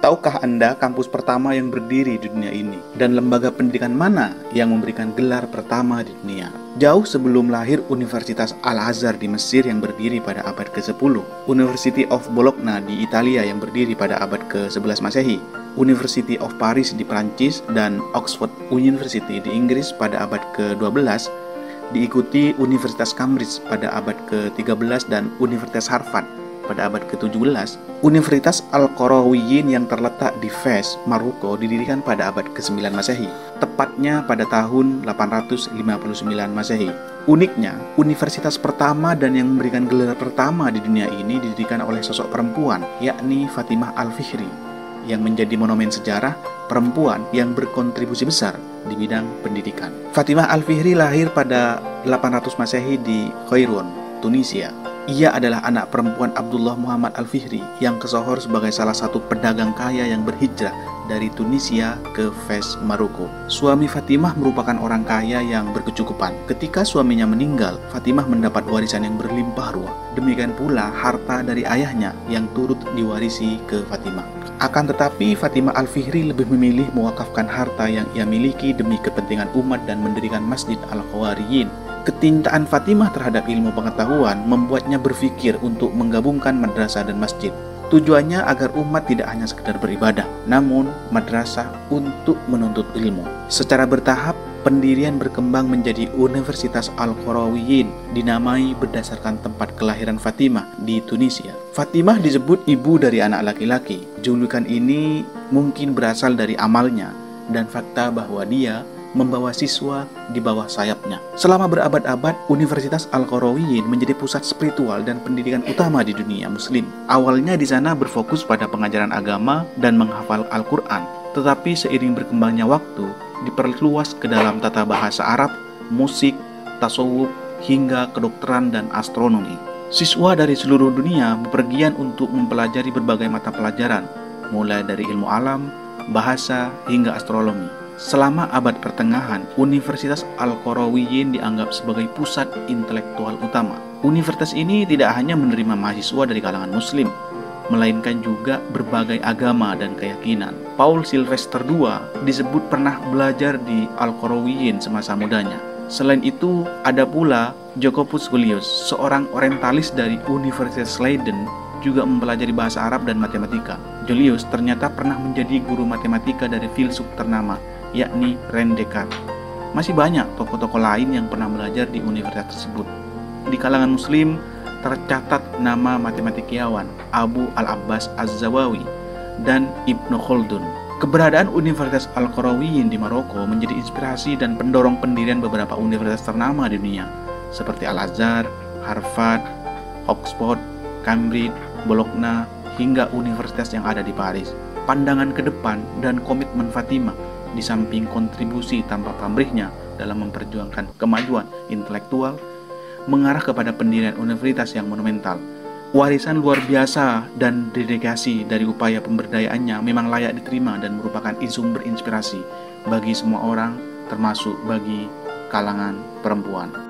Tahukah Anda kampus pertama yang berdiri di dunia ini? Dan lembaga pendidikan mana yang memberikan gelar pertama di dunia? Jauh sebelum lahir Universitas Al-Azhar di Mesir yang berdiri pada abad ke-10, University of Bologna di Italia yang berdiri pada abad ke-11 Masehi, University of Paris di Prancis, dan Oxford University di Inggris pada abad ke-12, diikuti Universitas Cambridge pada abad ke-13 dan Universitas Harvard pada abad ke-17. Universitas Al-Qarawiyyin yang terletak di Fez, Maroko didirikan pada abad ke-9 Masehi, tepatnya pada tahun 859 Masehi. Uniknya, universitas pertama dan yang memberikan gelar pertama di dunia ini didirikan oleh sosok perempuan, yakni Fatimah Al-Fihri, yang menjadi monumen sejarah perempuan yang berkontribusi besar di bidang pendidikan. Fatimah Al-Fihri lahir pada 800 Masehi di Khairun, Tunisia. Ia adalah anak perempuan Abdullah Muhammad Al-Fihri yang kesohor sebagai salah satu pedagang kaya yang berhijrah dari Tunisia ke Fez, Maroko. Suami Fatimah merupakan orang kaya yang berkecukupan. Ketika suaminya meninggal, Fatimah mendapat warisan yang berlimpah ruah. Demikian pula harta dari ayahnya yang turut diwarisi ke Fatimah. Akan tetapi Fatimah Al-Fihri lebih memilih mewakafkan harta yang ia miliki demi kepentingan umat dan mendirikan Masjid Al-Qawariyyin. Kecintaan Fatimah terhadap ilmu pengetahuan membuatnya berpikir untuk menggabungkan madrasah dan masjid. Tujuannya agar umat tidak hanya sekedar beribadah, namun madrasah untuk menuntut ilmu. Secara bertahap, pendirian berkembang menjadi Universitas Al-Qarawiyyin, dinamai berdasarkan tempat kelahiran Fatimah di Tunisia. Fatimah disebut ibu dari anak laki-laki. Julukan ini mungkin berasal dari amalnya dan fakta bahwa dia membawa siswa di bawah sayapnya. Selama berabad-abad, Universitas Al-Qarawiyyin menjadi pusat spiritual dan pendidikan utama di dunia muslim. Awalnya di sana berfokus pada pengajaran agama dan menghafal Al-Quran, tetapi seiring berkembangnya waktu, diperluas ke dalam tata bahasa Arab, musik, tasawuf, hingga kedokteran dan astronomi. Siswa dari seluruh dunia bepergian untuk mempelajari berbagai mata pelajaran, mulai dari ilmu alam, bahasa, hingga astrologi. Selama abad pertengahan, Universitas Al-Qarawiyyin dianggap sebagai pusat intelektual utama. Universitas ini tidak hanya menerima mahasiswa dari kalangan muslim, melainkan juga berbagai agama dan keyakinan. Paul Sylvester II disebut pernah belajar di Al-Qarawiyyin semasa mudanya. Selain itu, ada pula Jacobus Julius, seorang orientalis dari Universitas Leiden, juga mempelajari bahasa Arab dan matematika. Julius ternyata pernah menjadi guru matematika dari filsuf ternama, yakni René Descartes. Masih banyak tokoh-tokoh lain yang pernah belajar di universitas tersebut. Di kalangan muslim tercatat nama matematikawan Abu Al-Abbas Az-Zawawi dan Ibnu Khaldun. Keberadaan Universitas Al-Qarawiyyin di Maroko menjadi inspirasi dan pendorong pendirian beberapa universitas ternama di dunia seperti Al-Azhar, Harvard, Oxford, Cambridge, Bologna, hingga universitas yang ada di Paris. Pandangan ke depan dan komitmen Fatimah di samping kontribusi tanpa pamrihnya dalam memperjuangkan kemajuan intelektual, mengarah kepada pendirian universitas yang monumental. Warisan luar biasa dan dedikasi dari upaya pemberdayaannya memang layak diterima dan merupakan sumber inspirasi bagi semua orang, termasuk bagi kalangan perempuan.